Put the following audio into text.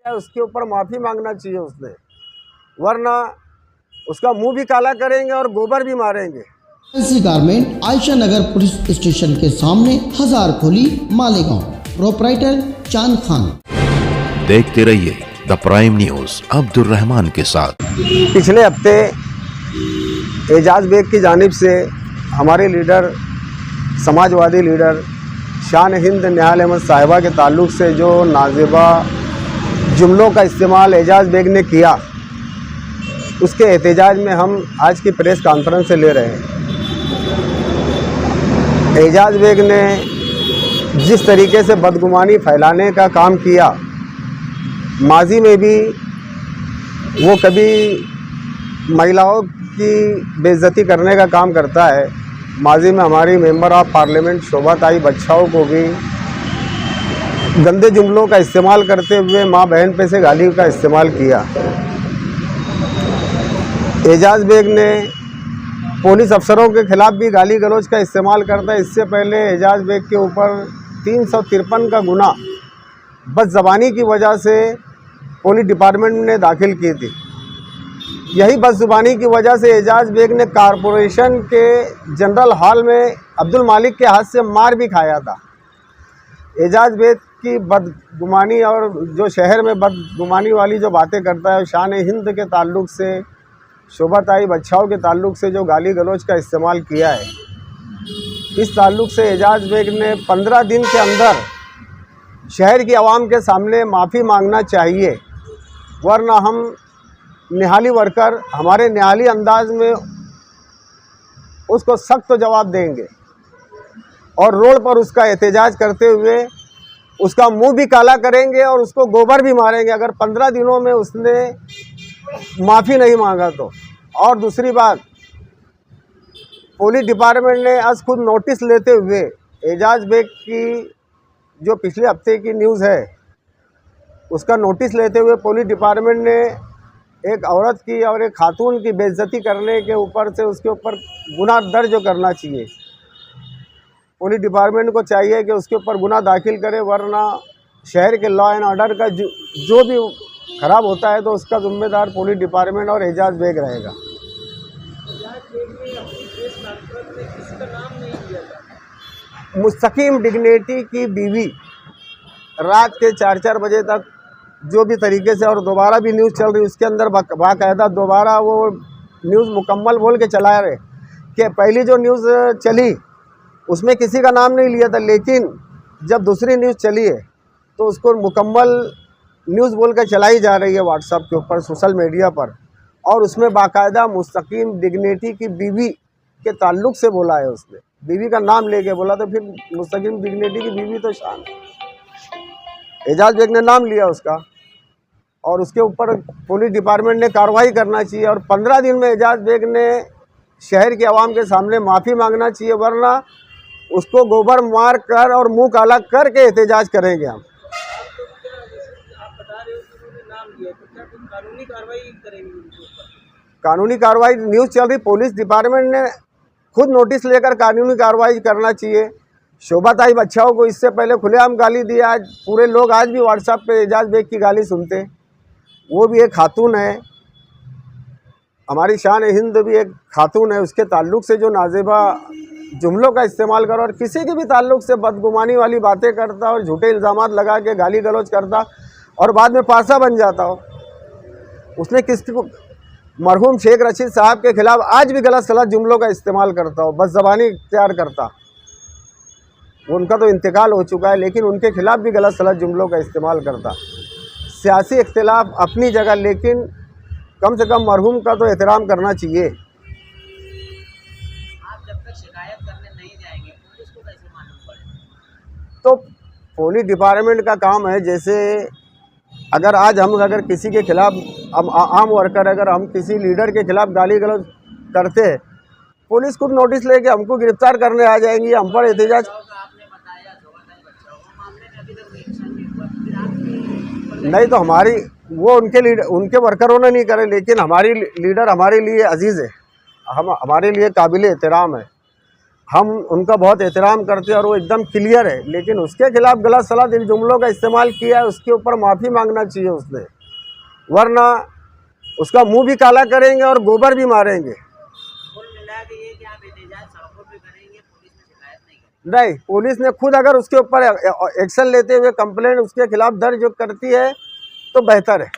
उसके ऊपर माफ़ी मांगना चाहिए उसने, वरना उसका मुंह भी काला करेंगे और गोबर भी मारेंगे। एलसी गारमेंट आयशा नगर पुलिस स्टेशन के सामने, हजार खोली, मालेगांव। प्रोपराइटर चांद खान। देखते रहिए the prime news Abdul Rahman के साथ। पिछले हफ्ते एजाज बेग की जानिब से हमारे लीडर, समाजवादी लीडर शान हिंद निहाल अहमद साहिबा के ताल्लुक़ से जो नाज़िबा जुमलों का इस्तेमाल एजाज बेग ने किया, उसके एहतजाज में हम आज की प्रेस कॉन्फ्रेंस से ले रहे हैं। एजाज बेग ने जिस तरीके से बदगुमानी फैलाने का काम किया, माजी में भी वो कभी महिलाओं की बेइज्जती करने का काम करता है। माजी में हमारी मेंबर ऑफ पार्लियामेंट शोभा ताई बच्चाओं को भी गंदे जुमलों का इस्तेमाल करते हुए माँ बहन पे से गाली का इस्तेमाल किया। एजाज बेग ने पुलिस अफसरों के खिलाफ भी गाली गलौज का इस्तेमाल करता है। इससे पहले एजाज बेग के ऊपर 353 का गुना बदज़बानी की वजह से पुलिस डिपार्टमेंट ने दाखिल की थी। यही बदज़ुबानी की वजह से एजाज बेग ने कारपोरेशन के जनरल हॉल में अब्दुल मालिक के हाथ से मार भी खाया था। एजाज बेग की बदगुमानी और जो शहर में बदगुमानी वाली जो बातें करता है, शान हिंद के ताल्लुक़ से, शोभा ताई बच्चाओं के ताल्लुक़ से जो गाली गलौज का इस्तेमाल किया है, इस ताल्लुक़ से एजाज बेग ने 15 दिन के अंदर शहर की आवाम के सामने माफ़ी मांगना चाहिए, वरना हम निहाली वर्कर हमारे निहाली अंदाज में उसको सख्त जवाब देंगे और रोड पर उसका एहतजाज करते हुए उसका मुंह भी काला करेंगे और उसको गोबर भी मारेंगे अगर 15 दिनों में उसने माफ़ी नहीं मांगा तो। और दूसरी बात, पुलिस डिपार्टमेंट ने आज खुद नोटिस लेते हुए एजाज बेग की जो पिछले हफ्ते की न्यूज़ है, उसका नोटिस लेते हुए पुलिस डिपार्टमेंट ने एक औरत की और एक खातून की बेइज्जती करने के ऊपर से उसके ऊपर गुनाह दर्ज करना चाहिए। पुलिस डिपार्टमेंट को चाहिए कि उसके ऊपर गुनाह दाखिल करे, वरना शहर के लॉ एंड ऑर्डर का जो भी ख़राब होता है तो उसका जिम्मेदार पुलिस डिपार्टमेंट और एजाज बेग रहेगा। मुस्तकीम डिग्निटी की बीवी रात के 4-4 बजे तक जो भी तरीके से, और दोबारा भी न्यूज़ चल रही, उसके अंदर बाकायदा दोबारा वो न्यूज़ मुकम्मल बोल के चला रहे कि पहली जो न्यूज़ चली उसमें किसी का नाम नहीं लिया था, लेकिन जब दूसरी न्यूज़ चली है तो उसको मुकम्मल न्यूज़ बोल के चलाई जा रही है व्हाट्सएप के ऊपर, सोशल मीडिया पर, और उसमें बाकायदा मुस्तकीम डिग्निटी की बीवी के ताल्लुक़ से बोला है। उसने बीवी का नाम लेके बोला, तो फिर मुस्तकीम डिग्निटी की बीवी तो शान है। एजाज बेग ने नाम लिया उसका और उसके ऊपर पुलिस डिपार्टमेंट ने कार्रवाई करना चाहिए और 15 दिन में एजाज बेग ने शहर के आवाम के सामने माफ़ी मांगना चाहिए, वरना उसको गोबर मार कर और मुंह काला करके एहतजाज करेंगे हम। कानूनी कार्रवाई न्यूज़ चल रही, पुलिस डिपार्टमेंट ने खुद नोटिस लेकर कानूनी कार्रवाई करना चाहिए। शोभा ताई बच्चाओं को इससे पहले खुलेआम गाली दी, आज पूरे लोग आज भी व्हाट्सएप पे एजाज बेग की गाली सुनते। वो भी एक खातून है, हमारी शान हिंद भी एक खातून है, उसके ताल्लुक़ से जो नाज़िबा जुमलों का इस्तेमाल कर और किसी के भी ताल्लुक़ से बदगुमानी वाली बातें करता और झूठे इल्ज़ामात लगा के गाली गलौज करता और बाद में पासा बन जाता हो। उसने किसी को मरहूम शेख रशीद साहब के ख़िलाफ़ आज भी गलत सलत जुमलों का इस्तेमाल करता हो, बदज़बानी इख्तियार करता। उनका तो इंतकाल हो चुका है, लेकिन उनके ख़िलाफ़ भी गलत सलत जुमलों का इस्तेमाल करता। सियासी इख्तिलाफ अपनी जगह, लेकिन कम से कम मरहूम का तो एहतराम करना चाहिए। आप जब तक शिकायत करने नहीं जाएंगे, पुलिस को कैसे मालूम पड़ेगा? तो पुलिस डिपार्टमेंट का काम है, जैसे अगर आज हम अगर किसी के खिलाफ, हम आम वर्कर अगर हम किसी लीडर के खिलाफ गाली गलौज करते, पुलिस खुद नोटिस लेके हमको गिरफ्तार करने आ जाएंगी, हम पर एहतजाज। नहीं तो हमारी वो उनके वर्करों ने नहीं करे, लेकिन हमारी लीडर हमारे लिए अजीज़ है, हमारे लिए काबिल एहतराम है। हम उनका बहुत एहतराम करते हैं और वो एकदम क्लियर है, लेकिन उसके खिलाफ गलत सलाह दिल जुमलों का इस्तेमाल किया है, उसके ऊपर माफ़ी मांगना चाहिए उसने, वरना उसका मुंह भी काला करेंगे और गोबर भी मारेंगे। कुल मिला के ये कि आप एहतजाज सड़कों पे करेंगे, पुलिस में शिकायत नहीं करेंगे? नहीं, पुलिस ने खुद अगर उसके ऊपर एक्शन लेते हुए कंप्लेंट उसके खिलाफ दर्ज करती है तो बेहतर है।